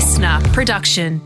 listener production.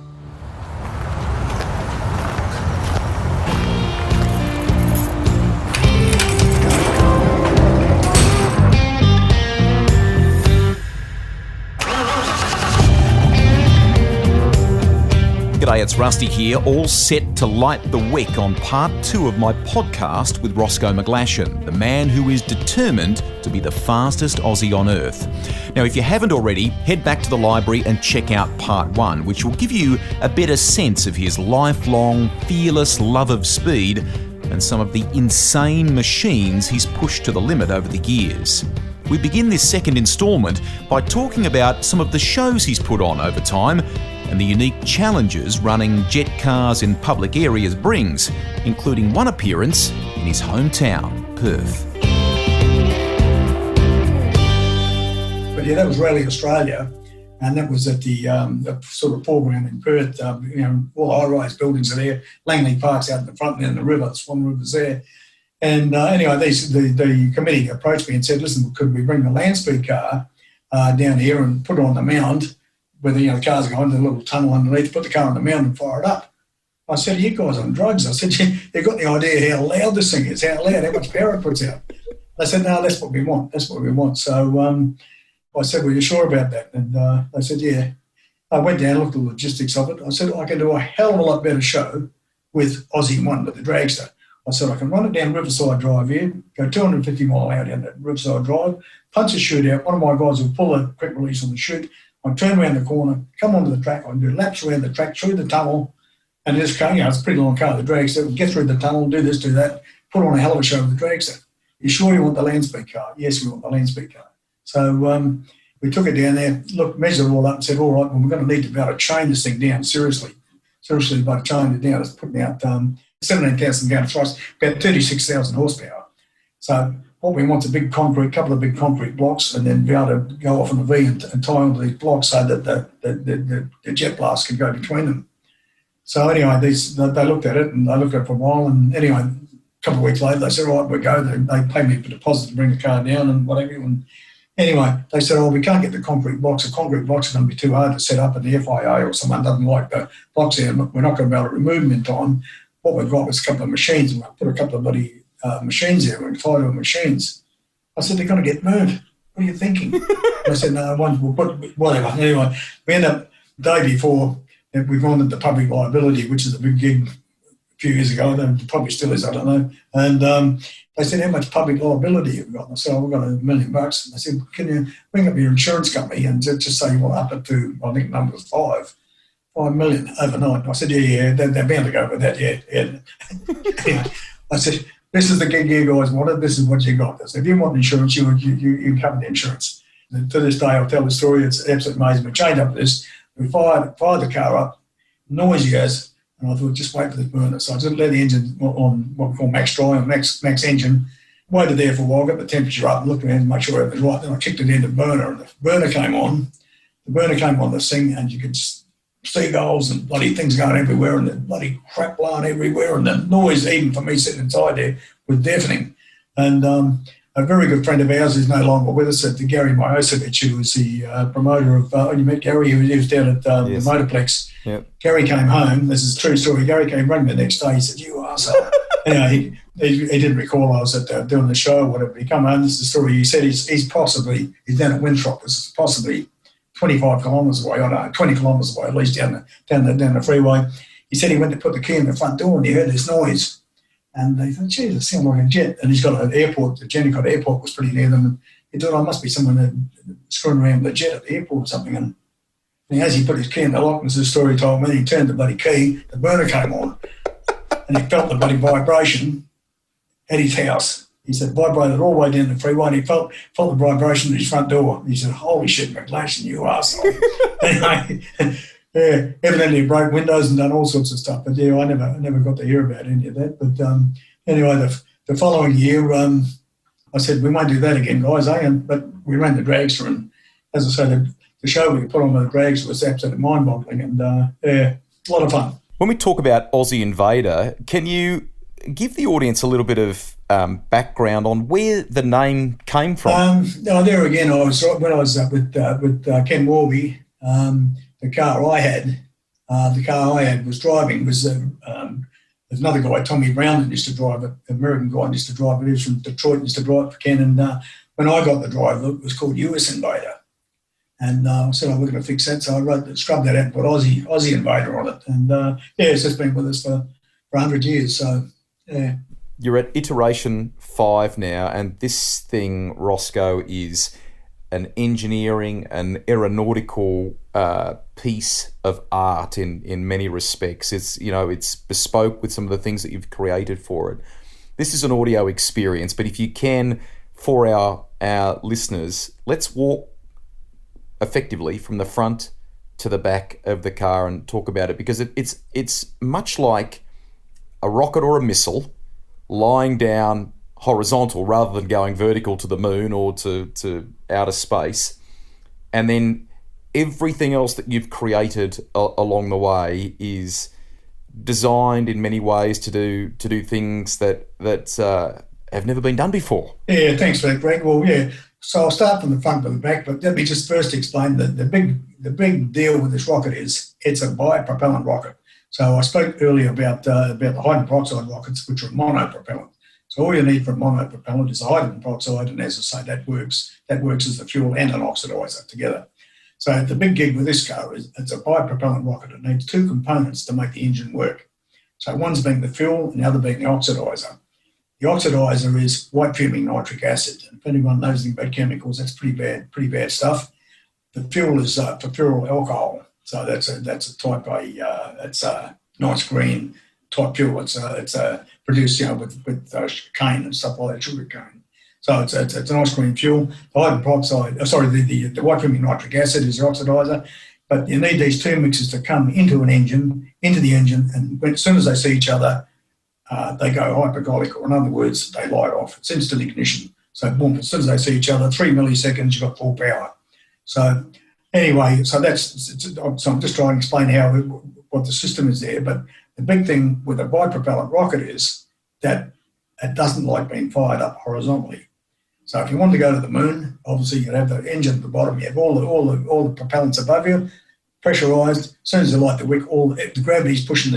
G'day, it's Rusty here, all set to light the wick on part 2 of my podcast with Rosco McGlashan, the man who is determined to be the fastest Aussie on earth. Now, if you haven't already, head back to the library and check out part 1, which will give you a better sense of his lifelong, fearless love of speed and some of the insane machines he's pushed to the limit over the years. We begin this second instalment by talking about some of the shows he's put on over time and the unique challenges running jet cars in public areas brings, including one appearance in his hometown, Perth. But yeah, that was Rally Australia, and that was at the sort of foreground in Perth. All high-rise buildings are there. Langley Park's out in the front, and then the river, the Swan River's there. And anyway, the committee approached me and said, listen, could we bring the land speed car down here and put it on the mound where the cars go into the little tunnel underneath, put the car on the mound and fire it up. I said, are you guys on drugs? I said, you've got the idea how loud this thing is, how loud, how much power it puts out. They said, no, that's what we want. That's what we want. So I said, well, you sure about that? And they said, yeah. I went down, looked at the logistics of it. I said, I can do a hell of a lot better show with Aussie 1, with the dragster. I said, I can run it down Riverside Drive here, go 250 mile out down that Riverside Drive, punch a chute out. One of my guys will pull a quick release on the chute. I turn around the corner, come onto the track, I do laps around the track, through the tunnel, and this car, it's a pretty long car, the dragster, get through the tunnel, do this, do that, put on a hell of a show with the dragster. You sure you want the land speed car? Yes, we want the land speed car. So we took it down there, measured it all up and said, all right, well, we're going to need to be able to chain this thing down seriously by chaining it down. It's putting out 17,000 gallon thrust, about 36,000 horsepower. So what we want is a couple of big concrete blocks, and then be able to go off on a V and tie onto these blocks so that the jet blast can go between them. So anyway, they looked at it, and they looked at it for a while, and anyway, a couple of weeks later, they said, all right, we'll go. They paid me for deposit to bring the car down and whatever. And anyway, they said, oh, we can't get the concrete blocks. The concrete blocks are going to be too hard to set up, and the FIA or someone doesn't like the blocks there. We're not going to be able to remove them in time. What we've got was a couple of machines, and we'll put a couple of bloody machines there and fire to machines. I said, they're going to get burned. What are you thinking? I said, no, we'll put whatever. Anyway, we end up the day before, we've gone into public liability, which is a big gig a few years ago. It probably still is, I don't know. And they said, how much public liability have you got? And I said, we've got $1 million. And I said, can you bring up your insurance company and just say you want up it to, I think the number was 5 million overnight. I said, yeah, they're bound to go with that, yeah. Anyway, I said, this is the gig you guys wanted, this is what you got. I said, if you want insurance, you cover the insurance. And to this day, I'll tell the story, it's absolutely amazing. We chained up this, we fired the car up, noisy as, and I thought, just wait for the burner. So I just let the engine on what we call max dry, or max engine, waited there for a while, got the temperature up and looked around to make sure everything was right. Then I kicked it into the burner, and the burner came on. The burner came on this thing, and you could seagulls and bloody things going everywhere, and the bloody crap blowing everywhere, and the noise, even for me sitting inside there, was deafening. And a very good friend of ours is no longer with us, Gary Miosevich, who was the promoter of, you met Gary, he was down at Yes. the Motorplex. Yep. Gary came home, this is a true story, Gary came running the next day, he said, you arsehole. Anyway, he didn't recall I was at doing the show or whatever. He come home, this is the story, he said he's down at Winthrop, this is possibly 25 kilometres away, I don't know, 20 kilometres away, at least down the freeway. He said he went to put the key in the front door and he heard this noise. And they thought, geez, it sounds like a jet. And he's got an airport, the Jennicott airport was pretty near them. And he thought, must be someone screwing around with a jet at the airport or something. And as he put his key in the lock, as the story told me, he turned the bloody key, the burner came on, and he felt the bloody vibration at his house. He said, vibrated all the way down the freeway, and he felt the vibration at his front door. He said, holy shit, McGlashan, you arsehole. Anyway, yeah, evidently he broke windows and done all sorts of stuff. But yeah, I never got to hear about any of that. But anyway, the following year, I said, we won't do that again, guys. But we ran the dragster, and as I say, the show we put on with the dragster was absolutely mind-boggling, and yeah, a lot of fun. When we talk about Aussie Invader, can you give the audience a little bit of background on where the name came from? There again, when I was with Ken Warby, the car I had was driving was there's another guy, Tommy Brown, that used to drive it, an American guy used to drive it. He was from Detroit, used to drive for Ken. And when I got the drive, it was called US Invader. And I said, I'm looking to fix that. So I scrubbed that out and put Aussie Invader on it. And it's just been with us for 100 years. So, yeah. You're at iteration 5 now, and this thing, Rosco, is an engineering, an aeronautical piece of art in many respects. It's bespoke with some of the things that you've created for it. This is an audio experience, but if you can, for our listeners, let's walk effectively from the front to the back of the car and talk about it, because it's much like a rocket or a missile lying down horizontal rather than going vertical to the moon or to outer space. And then everything else that you've created along the way is designed in many ways to do things that have never been done before. Yeah, thanks for that, Greg. Well, yeah. So I'll start from the front to the back, but let me just first explain that the big deal with this rocket is it's a bi-propellant rocket. So I spoke earlier about the hydrogen peroxide rockets, which are monopropellant. So all you need for a monopropellant is a hydrogen peroxide, and as I say, that works as the fuel and an oxidizer together. So the big gig with this car is it's a bi-propellant rocket. It needs 2 components to make the engine work. So one's being the fuel and the other being the oxidizer. The oxidizer is white fuming nitric acid. And if anyone knows anything about chemicals, that's pretty bad stuff. The fuel is furfuryl alcohol. So that's a type it's a nice green type fuel. It's produced with cane and stuff like that, sugar cane. So it's a nice green fuel. The hydrogen peroxide, the white fuming nitric acid is the oxidizer. But you need these 2 mixes to come into the engine, and as soon as they see each other, they go hypergolic, or in other words, they light off. It's instant ignition. So boom, as soon as they see each other, 3 milliseconds, you've got full power. So anyway, so I'm just trying to explain what the system is there. But the big thing with a bi-propellant rocket is that it doesn't like being fired up horizontally. So if you want to go to the moon, obviously you have the engine at the bottom. You have all the propellants above you, pressurized. As soon as you light the wick, the gravity's pushing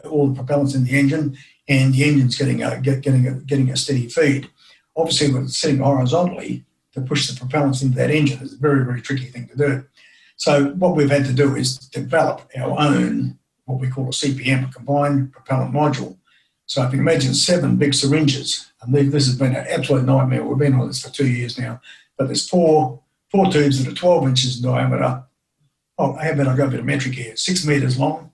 all the propellants in the engine, and the engine's getting a steady feed. Obviously, when it's sitting horizontally, to push the propellants into that engine is a very, very tricky thing to do. So what we've had to do is develop our own, what we call a CPM, a combined propellant module. So if you imagine 7 big syringes, and this has been an absolute nightmare. We've been on this for 2 years now, but there's four tubes that are 12 inches in diameter. Oh, how about I go a bit of metric here? 6 meters long.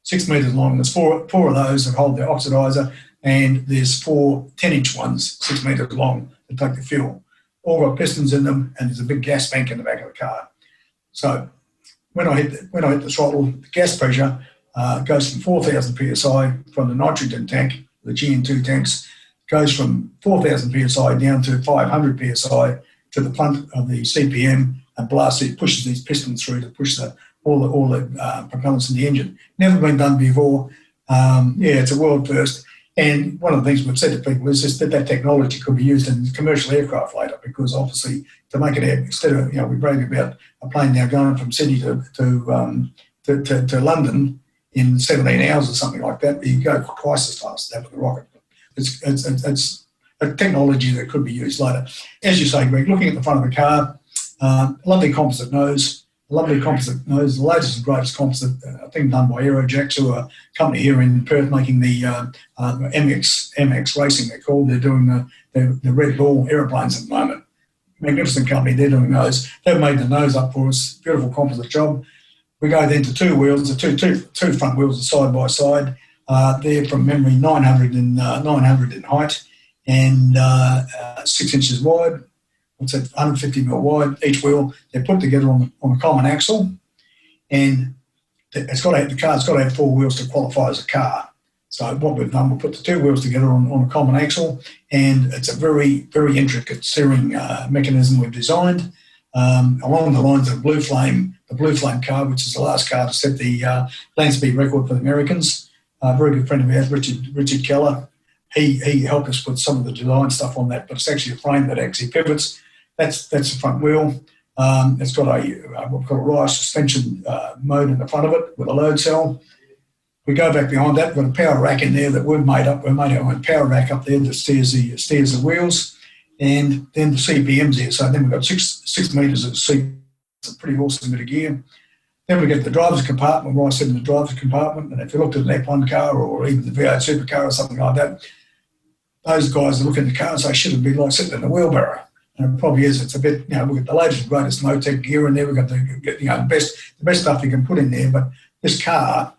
6 meters long. There's four of those that hold the oxidizer, and there's 4 10-inch ones, 6 meters long, that take the fuel. All got pistons in them, and there's a big gas bank in the back of the car. So when I hit the throttle, the gas pressure goes from 4,000 psi from the nitrogen tank, the GN2 tanks, goes from 4,000 psi down to 500 psi to the front of the CPM, and pushes these pistons through to push all the propellants in the engine. Never been done before. It's a world first. And one of the things we've said to people is just that technology could be used in commercial aircraft later, because obviously to make it, instead of, we brag about a plane now going from Sydney to London in 17 hours or something like that, you go twice as fast as that with a rocket. It's a technology that could be used later. As you say, Greg, looking at the front of the car, lovely composite nose, the latest and greatest composite thing done by Aerojax, who are a company here in Perth making the MX Racing, they're called. They're doing the Red Bull aeroplanes at the moment. Magnificent company, they're doing those. They've made the nose up for us, beautiful composite job. We go then to 2 wheels, the two front wheels are side by side. They're from memory 900 in height and 6 inches wide. What's that? 150 mil wide each wheel. They're put together on a common axle, and the car's got to have 4 wheels to qualify as a car. So what we've done, we'll put the 2 wheels together on a common axle, and it's a very, very intricate steering mechanism we've designed along the lines of the Blue Flame car, which is the last car to set the land speed record for the Americans. A very good friend of ours, Richard Keller, he helped us put some of the design stuff on that, but it's actually a frame that actually pivots. That's the front wheel. It's got what's called a rise suspension mode in the front of it with a load cell. We go back behind that, we've got a power rack in there that we've made up. We've made our own power rack up there that steers the wheels, and then the CPM's there. So then we've got six metres of CPM. It's a pretty awesome bit of gear. Then we get the driver's compartment, where I sit in the driver's compartment, and if you looked at an F1 car or even the V8 supercar or something like that, those guys look at the car and say, should it be like sitting in a wheelbarrow? And it probably is. It's a bit, we've got the latest and greatest Motec gear in there. We've got the best stuff you can put in there. But this car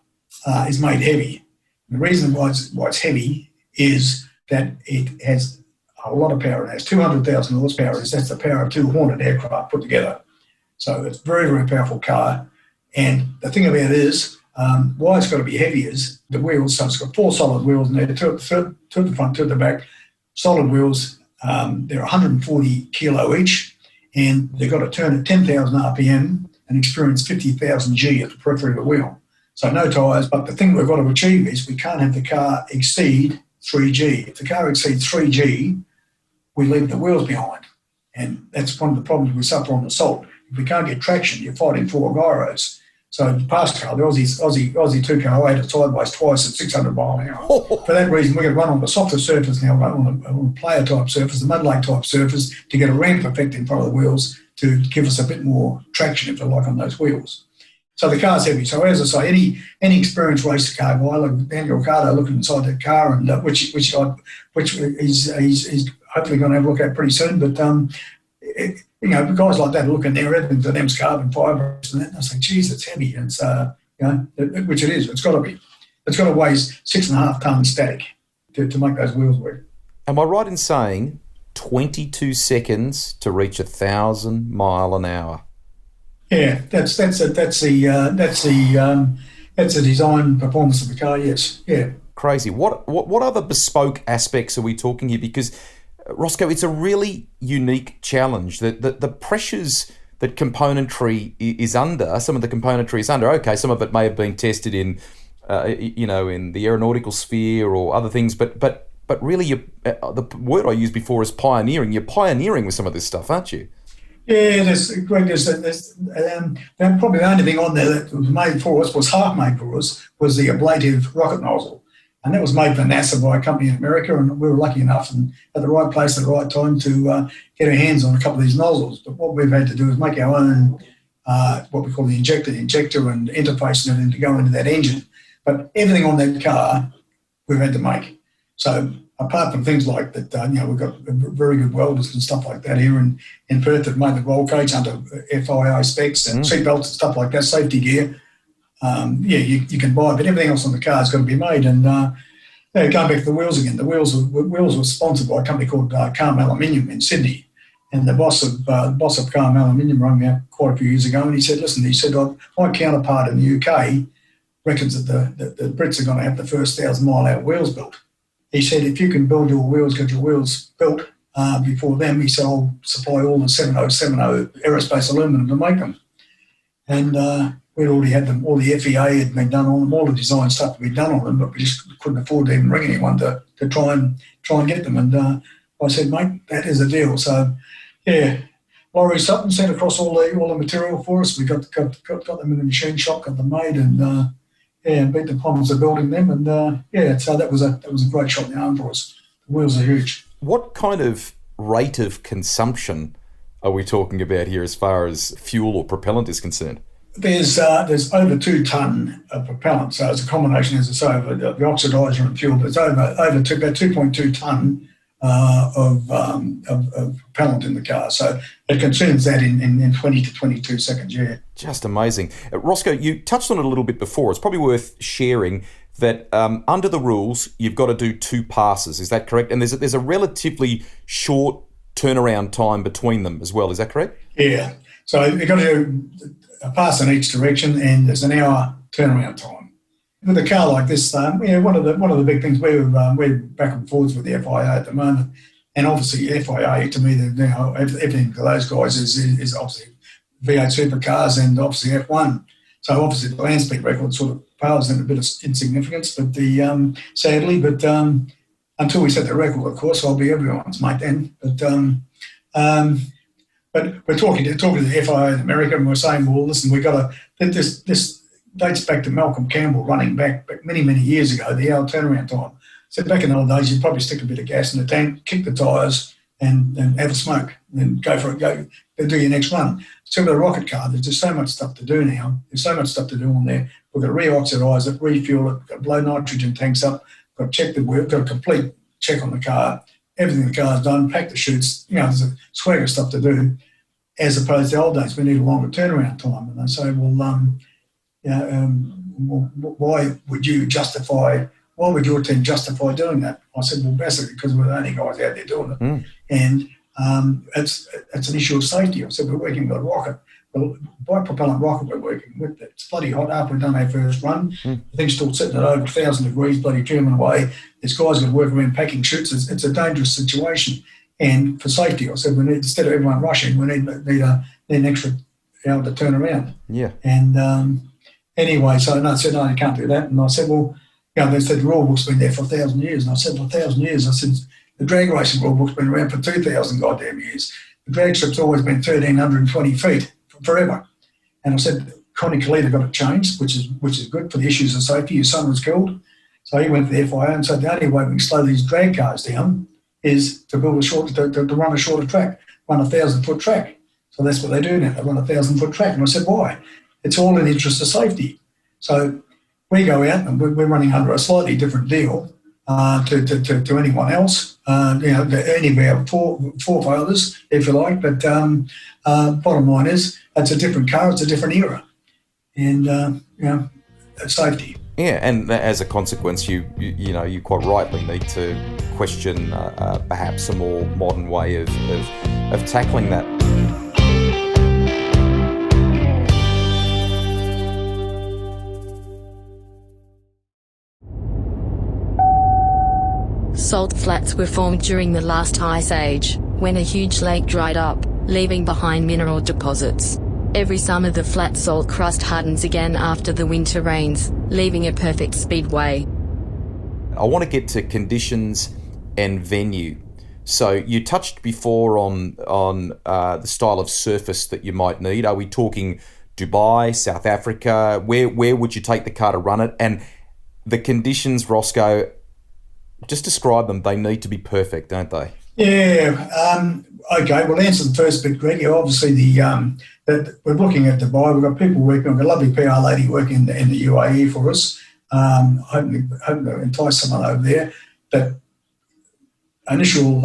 is made heavy. The reason why it's heavy is that it has a lot of power. It has 200,000 horsepower. That's the power of two Hornet aircraft put together. So it's a very, very powerful car. And the thing about it is, why it's got to be heavy is the wheels. So it's got 4 solid wheels in there, two at the front, 2 at the back. Solid wheels. They're 140 kilo each, and they've got to turn at 10,000 RPM and experience 50,000 G at the periphery of the wheel. So no tyres, but the thing we've got to achieve is we can't have the car exceed 3G. If the car exceeds 3G, we leave the wheels behind. And that's one of the problems we suffer on the salt. If we can't get traction, you're fighting 4 gyros. So the past car, the Aussie 2 car, I had it sideways twice at 600 mile an hour. For that reason, we're going to run on the softer surface now, on a player type surface, the mud lake type surface, to get a ramp effect in front of the wheels to give us a bit more traction, if you like, on those wheels. So the car's heavy. So as I say, any experienced race car guy, like Daniel Ricciardo, looking inside that car, and which he's hopefully going to have a look at pretty soon. But guys like that are looking there, everything for them's carbon fibre and that. And I say, geez, it's heavy. And it's which it is. It's got to be. It's got to weigh 6.5 tonnes static to make those wheels work. Am I right in saying 22 seconds to reach 1,000 mile an hour? Yeah, that's the design performance of the car. Yes, yeah. Crazy. What other bespoke aspects are we talking here? Because Rosco, it's a really unique challenge. The pressures that componentry is under, some of the componentry is under. Okay, some of it may have been tested in the aeronautical sphere or other things, but really, the word I used before is pioneering. You're pioneering with some of this stuff, aren't you? Yeah, probably the only thing on there that was made for us, was half made for us, was the ablative rocket nozzle. And that was made for NASA by a company in America, and we were lucky enough and at the right place at the right time to get our hands on a couple of these nozzles. But what we've had to do is make our own, what we call the injector and interface and everything to go into that engine. But everything on that car, we've had to make. So apart from things like that, we've got very good welders and stuff like that here in Perth that made the roll cage under FIA specs and seatbelts and stuff like that, safety gear. You can buy, but everything else on the car has got to be made. And going back to the wheels again, the wheels were sponsored by a company called Calm Aluminium in Sydney. And the boss of Calm Aluminium rang me up quite a few years ago, and he said, my counterpart in the UK reckons that the Brits are going to have the first 1,000 mile hour wheels built. He said, if you can build your wheels, get your wheels built before them, he said, I'll supply all the 7070 aerospace aluminum to make them. And we'd already had them, all the FEA had been done on them, all the design stuff had been done on them, but we just couldn't afford to even ring anyone to try and get them. And I said, mate, that is a deal. So, yeah, Laurie Sutton sent across all the material for us. We got them in the machine shop, got them made, and beat the problems of building them. And so that was a great shot in the arm for us. The wheels are huge. What kind of rate of consumption are we talking about here as far as fuel or propellant is concerned? There's over 2 tonne of propellant, so it's a combination, as I say, of the oxidizer and fuel. There's about 2.2 tonne of propellant in the car, so it consumes that in 20 to 22 seconds. Yeah, just amazing. Rosco, you touched on it a little bit before. It's probably worth sharing that under the rules, you've got to do 2 passes. Is that correct? And there's a relatively short turnaround time between them as well. Is that correct? Yeah. So you've got to do a pass in each direction, and there's an hour turnaround time. With a car like this, one of the big things, we're back and forwards with the FIA at the moment, and obviously FIA to me, everything for those guys is obviously V8 supercars and obviously F1. So obviously the land speed record sort of pales in a bit of insignificance, but sadly, until we set the record, of course, I'll be everyone's mate then. But But we're talking to the FIA in America, and we're saying, well, listen, we've got to, this dates back to Malcolm Campbell running back many, many years ago, the hour turnaround time. So back in the old days, you'd probably stick a bit of gas in the tank, kick the tyres, and have a smoke, and then go for it, go do your next run. So with a rocket car, there's just so much stuff to do now. There's so much stuff to do on there. We've got to re-oxidise it, refuel it, we've got to blow nitrogen tanks up, we've got to check we've got a complete check on the car, everything the car's done, pack the chutes, there's a swag of stuff to do, as opposed to the old days, we need a longer turnaround time. And they say, why would your team justify doing that? I said, well, basically because we're the only guys out there doing it. And it's an issue of safety. I said, we're working with a rocket. Well, bipropellant rocket we're working with. It's bloody hot after we've done our first run. The thing's still sitting at over 1,000 degrees, bloody German away. There's guys got to work around packing chutes. It's a dangerous situation. And for safety, I said, we need, instead of everyone rushing, we need an extra hour to turn around. Yeah. And anyway, so I said, no, you can't do that. And I said, well, they said the rule book's been there for 1,000 years. And I said, for 1,000 years, I said, the drag racing rule book's been around for 2,000 goddamn years. The drag strip's always been 1,320 feet forever. And I said, Connie Kalita got it changed, which is good for the issues of safety. His son was killed. So he went to the FIA and said, the only way we can slow these drag cars down is to build to run a shorter track, run a 1,000-foot track. So that's what they do now. They run a 1,000-foot track. And I said, why? It's all in the interest of safety. So we go out and we're running under a slightly different deal to anyone else, any of our forefathers, if you like. But bottom line is, it's a different car, it's a different era. And, safety. Yeah, and as a consequence, you quite rightly need to question perhaps a more modern way of tackling that. Salt flats were formed during the last ice age, when a huge lake dried up, leaving behind mineral deposits. Every summer the flat salt crust hardens again after the winter rains, leaving a perfect speedway. I want to get to conditions and venue. So you touched before on the style of surface that you might need. Are we talking Dubai, South Africa? Where would you take the car to run it? And the conditions, Rosco, just describe them. They need to be perfect, don't they? Yeah. Okay. Well, answer the first bit, Greg. Obviously, we're looking at Dubai. We've got people working. We've got a lovely PR lady working in the UAE for us. Hoping to entice someone over there. But initial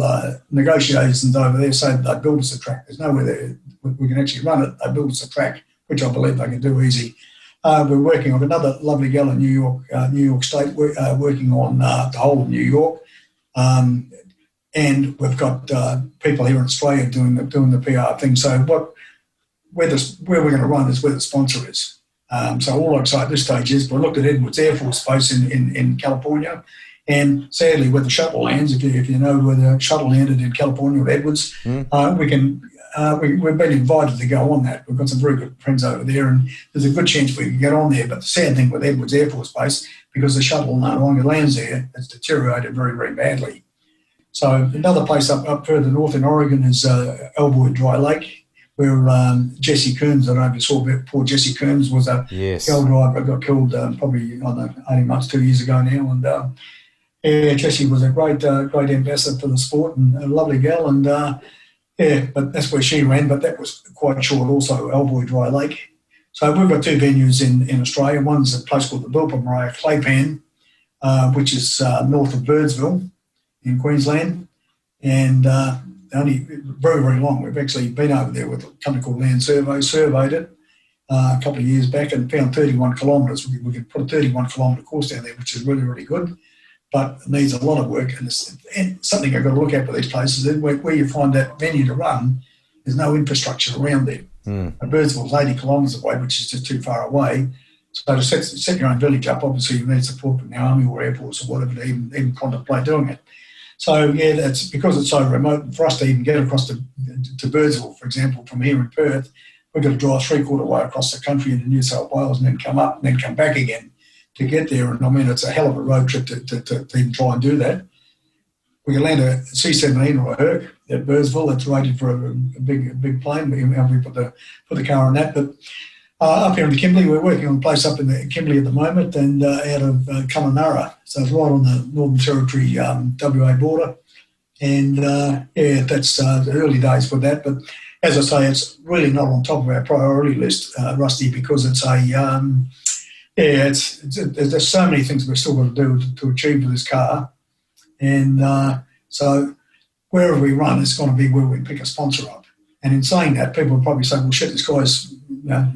negotiations over there say that they build us a track. There's nowhere there we can actually run it. They build us a track, which I believe they can do easy. We're working on another lovely gal in New York State, working on the whole of New York. And we've got people here in Australia doing the PR thing. So where we're going to run is where the sponsor is. So all I can say at this stage is we looked at Edwards Air Force Base in California, and sadly where the shuttle lands, if you know where the shuttle landed in California with Edwards, we've been invited to go on that. We've got some very good friends over there, and there's a good chance we can get on there. But the sad thing with Edwards Air Force Base, because the shuttle no longer lands there, it's deteriorated very, very badly. So another place up further north in Oregon is Elboy Dry Lake, where Jesse Kearns, I don't know if you saw about poor Jesse Kearns, was a girl driver, got killed probably, 18 months, 2 years ago now. And Jesse was a great ambassador for the sport and a lovely girl. And but that's where she ran, but that was quite short also, Elboy Dry Lake. So we've got two venues in Australia. One's a place called the Bilpamara Claypan, which is north of Birdsville in Queensland, and only very, very long. We've actually been over there with a company called Land Survey, surveyed it a couple of years back and found 31 kilometres. We could put a 31-kilometre course down there, which is really, really good, but it needs a lot of work. And something I've got to look at with these places is where you find that venue to run, there's no infrastructure around there. Birdsville's 80 kilometres away, which is just too far away. So to set your own village up, obviously you need support from the Army or Air Force or whatever to even contemplate doing it. So, yeah, that's because it's so remote. For us to even get across to Birdsville, for example, from here in Perth, we've got to drive 3/4 way across the country into New South Wales and then come up and then come back again to get there. And, I mean, it's a hell of a road trip to even try and do that. we can land a C-17 or a Herc at Burrsville. That's rated for a big plane. We put the car on that. But up here in the Kimberley, we're working on a place up in the Kimberley at the moment, and out of Kununurra. So it's right on the Northern Territory WA border. And that's the early days for that. But as I say, it's really not on top of our priority list, Rusty, because it's there's so many things we've still got to do to achieve with this car. And so wherever we run, it's going to be where we pick a sponsor up. And in saying that, people will probably say, well, shit, this guy's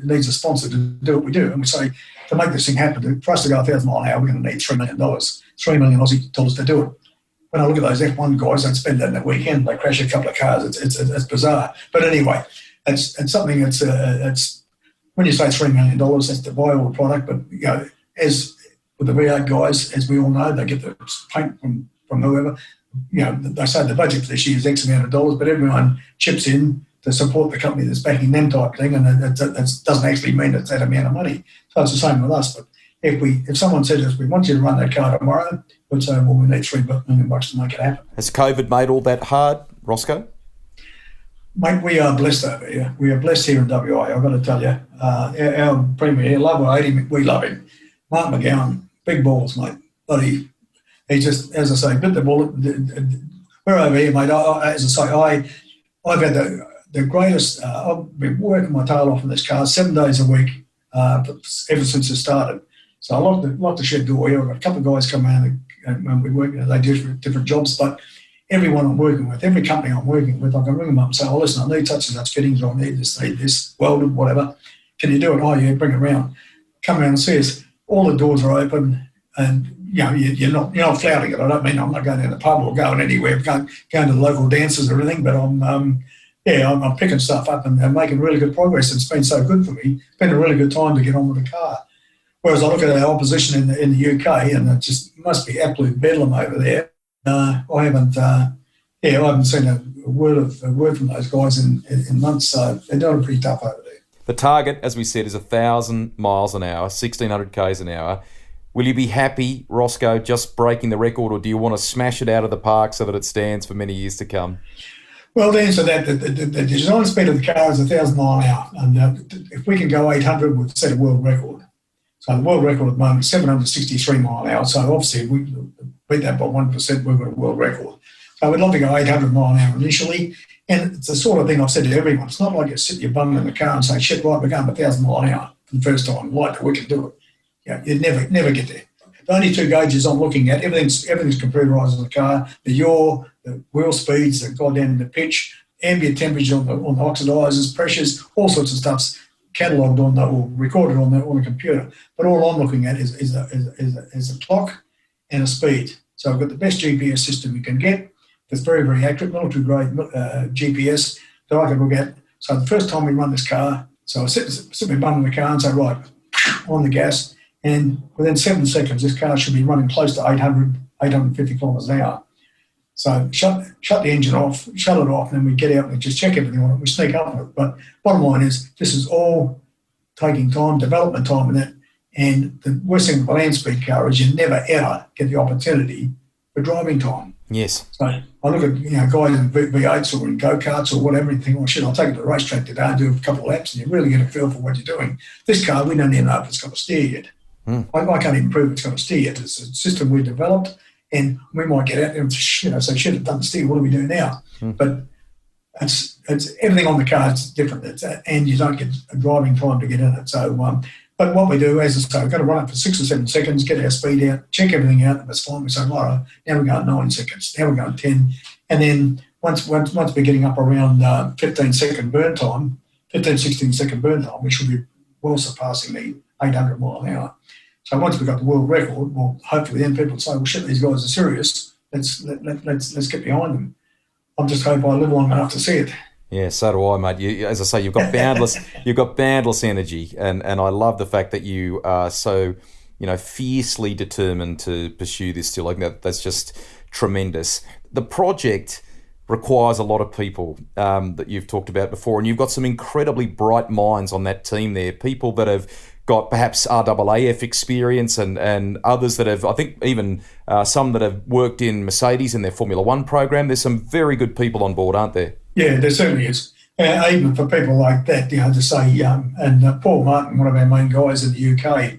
needs a sponsor to do what we do. And we say, to make this thing happen, for us to go 1,000 mile an hour, we're going to need $3 million, $3 million Aussie dollars to do it. When I look at those F1 guys, they spend that in a weekend, they crash a couple of cars. It's bizarre. But anyway, it's something that's when you say $3 million, that's to buy all the product. But, as with the V8 guys, as we all know, they get the paint from whoever. They say the budget for this year is X amount of dollars, but everyone chips in to support the company that's backing them type thing, and that doesn't actually mean it's that amount of money. So it's the same with us. But if someone said to us, we want you to run that car tomorrow, we'd say, well, we need $3 million to make it happen. Has COVID made all that hard, Rosco? Mate, we are blessed over here. We are blessed here in WA, I've got to tell you. Our Premier here, love or hate him, we love him. Mark McGowan, big balls, mate. Bloody, he just, as I say, bit the bullet. We're over here, mate. As I say, I've had the greatest, I've been working my tail off in this car 7 days a week ever since it started. So I like the shed door here. I've got a couple of guys come around and we work, they do different jobs, but everyone I'm working with, every company I'm working with, I can ring them up and say, oh, listen, I need such and such fittings, or I need this, welded, whatever. Can you do it? Oh, yeah, bring it around. Come around and see us. All the doors are open, and you're not flouting it. I don't mean I'm not going to the pub or going anywhere, going to the local dances or anything, but I'm picking stuff up and making really good progress. It's been so good for me. It's been a really good time to get on with the car. Whereas I look at our opposition in the UK, and it just must be absolute bedlam over there. I haven't seen a word from those guys in months. So they're doing it pretty tough over there. The target, as we said, is 1,000 miles an hour, 1,600 k's an hour. Will you be happy, Rosco, just breaking the record, or do you want to smash it out of the park so that it stands for many years to come? Well, the answer to that, the design speed of the car is 1,000 mile an hour, and if we can go 800, we'll set a world record. So the world record at the moment is 763 mile an hour. So obviously, if we beat that by 1%, we've got a world record. So we'd love to go 800 mile an hour initially. And it's the sort of thing I've said to everyone. It's not like you sit your bum in the car and say, shit, right, we're going 1,000 mile an hour for the first time. Like, we can do it. You'd never get there. The only two gauges I'm looking at, everything's computerised in the car. The yaw, the wheel speeds, the goddamn the pitch, ambient temperature on the oxidizers, pressures, all sorts of stuff's catalogued on or recorded on the computer. But all I'm looking at is a clock and a speed. So I've got the best GPS system you can get. It's very, very accurate, military-grade GPS that I can look at. So the first time we run this car, so I sit my bum in the car and say, right, on the gas, and within 7 seconds, this car should be running close to 850 kilometres an hour. So shut the engine off, shut it off, and then we get out and just check everything on it. We sneak up on it. But bottom line is, this is all taking time, development time in it. And the worst thing with a land speed car is you never, ever get the opportunity for driving time. Yes. So I look at guys in V8s or in go-karts or whatever and think, oh, shit, I'll take it to the racetrack today and do a couple of laps, and you really get a feel for what you're doing. This car, we don't even know if it's got a steer yet. I can't even prove it's got a steer yet. It's a system we developed, and we might get out there and say, shit, it doesn't steer. What do we do now? But it's everything on the car is different, and you don't get a driving time to get in it. So, but what we do, as I say, we've got to run it for 6 or 7 seconds, get our speed out, check everything out, and it's fine. We say, right, now we're going 9 seconds, now we're going 10. And then once we're getting up around 15, 16 burn time, we should be well surpassing the 800 mile an hour. So once we've got the world record, well, hopefully then people say, well, shit, these guys are serious. Let's get behind them. I just hope I live long enough to see it. Yeah, so do I, mate. As I say, you've got boundless energy, and I love the fact that you are so, fiercely determined to pursue this still. Like that's just tremendous. The project requires a lot of people that you've talked about before, and you've got some incredibly bright minds on that team there, people that have got perhaps RAAF experience and others that have, I think even some that have worked in Mercedes in their Formula One program. There's some very good people on board, aren't there? Yeah, there certainly is. Even for people like that, to say, and Paul Martin, one of our main guys in the UK,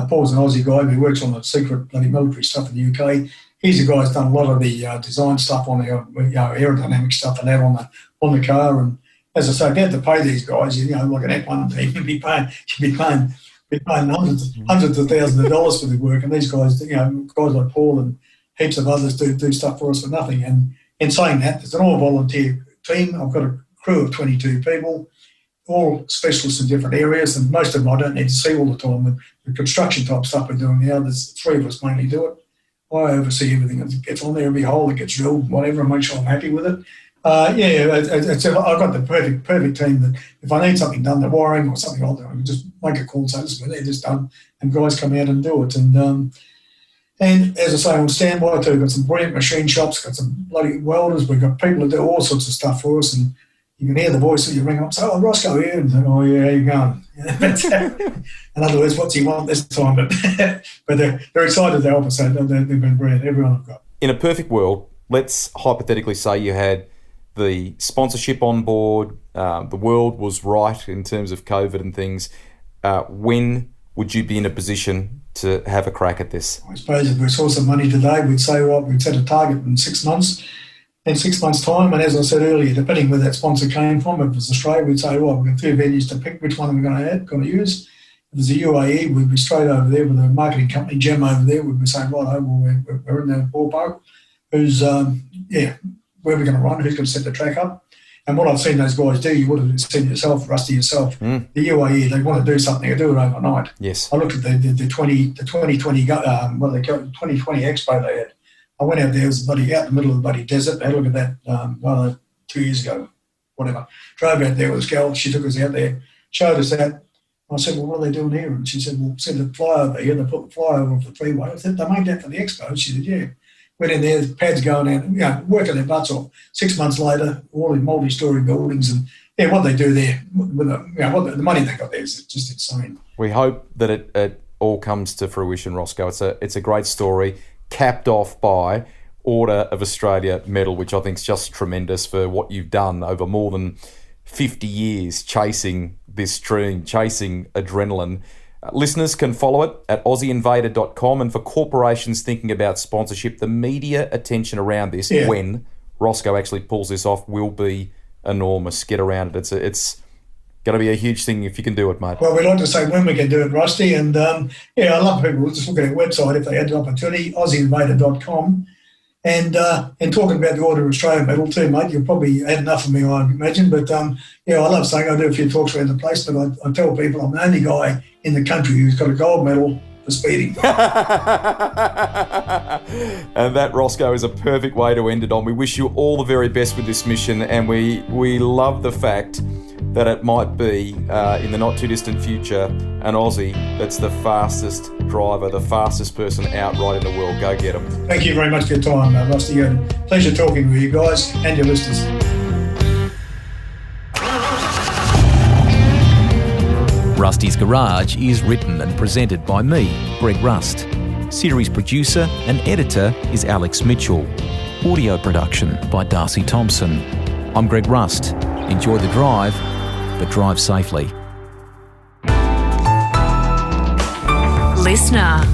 Paul's an Aussie guy who works on the secret bloody military stuff in the UK. He's the guy who's done a lot of the design stuff on the aerodynamic stuff and that on the car. And as I say, if you had to pay these guys, like an F1 team, you'd be paying hundreds of thousands of dollars for the work. And these guys, guys like Paul and heaps of others do stuff for us for nothing. And in saying that, it's an all-volunteer team. I've got a crew of 22 people, all specialists in different areas, and most of them I don't need to see all the time. The construction type stuff we're doing now, there's 3 of us mainly do it. I oversee everything that gets on there, every hole that gets drilled, whatever, and make sure I'm happy with it. I've got the perfect team that if I need something done, the wiring or something, I can just make a call and say, listen, they're just done, and guys come out and do it. And as I say, on standby too, we've got some brilliant machine shops, got some bloody welders, we've got people that do all sorts of stuff for us, and you can hear the voice that you ring up and say, oh, Rosco here, and say, oh, yeah, how you going? In other words, what's he want this time? But they're excited to help us, so they've been brilliant, everyone I've got. In a perfect world, let's hypothetically say you had the sponsorship on board, the world was right in terms of COVID and things. When would you be in a position to have a crack at this? I suppose if we saw some money today, we'd say, right, we'd set a target in 6 months. In 6 months' time, and as I said earlier, depending where that sponsor came from, if it was Australia, we'd say, well, we've got 2 venues to pick, which one are we going to use? If it's the UAE, we'd be straight over there with a marketing company, Gem over there, we'd be saying, right, we're in the ballpark. Who's, where are we going to run? Who's going to set the track up? And what I've seen those guys do, you would have seen yourself, Rusty, yourself. The UAE, they want to do something, they do it overnight. Yes. I looked at the 2020 expo they had. I went out there, it was out in the middle of the bloody desert. They had a look at that 2 years ago, whatever. Drove out there with this girl, she took us out there, showed us that. I said, well, what are they doing here? And she said, well, send the flyover here, they put the flyover off the freeway. I said, they made that for the expo. She said, yeah. Went in there, pads going out, working their butts off. 6 months later, all in multi-storey buildings, and what they do there, with the money they got there is just insane. We hope that it all comes to fruition, Rosco. It's a great story, capped off by Order of Australia medal, which I think is just tremendous for what you've done over more than 50 years chasing this dream, chasing adrenaline. Listeners can follow it at AussieInvader.com, and for corporations thinking about sponsorship, the media attention around this, when Rosco actually pulls this off, will be enormous. Get around it. It's going to be a huge thing if you can do it, mate. Well, we like to say when we can do it, Rusty, and I love people just look at our website if they had the opportunity, AussieInvader.com. And talking about the Order of Australia medal too, mate, you've probably had enough of me, I imagine. But, I love saying I do a few talks around the place, but I tell people I'm the only guy in the country who's got a gold medal for speeding. And that, Rosco, is a perfect way to end it on. We wish you all the very best with this mission, and we love the fact that it might be, in the not-too-distant future, an Aussie that's the fastest driver, the fastest person outright in the world. Go get him. Thank you very much for your time, Rusty. Pleasure talking with you guys and your listeners. Rusty's Garage is written and presented by me, Greg Rust. Series producer and editor is Alex Mitchell. Audio production by Darcy Thompson. I'm Greg Rust. Enjoy the drive, but drive safely. Listener.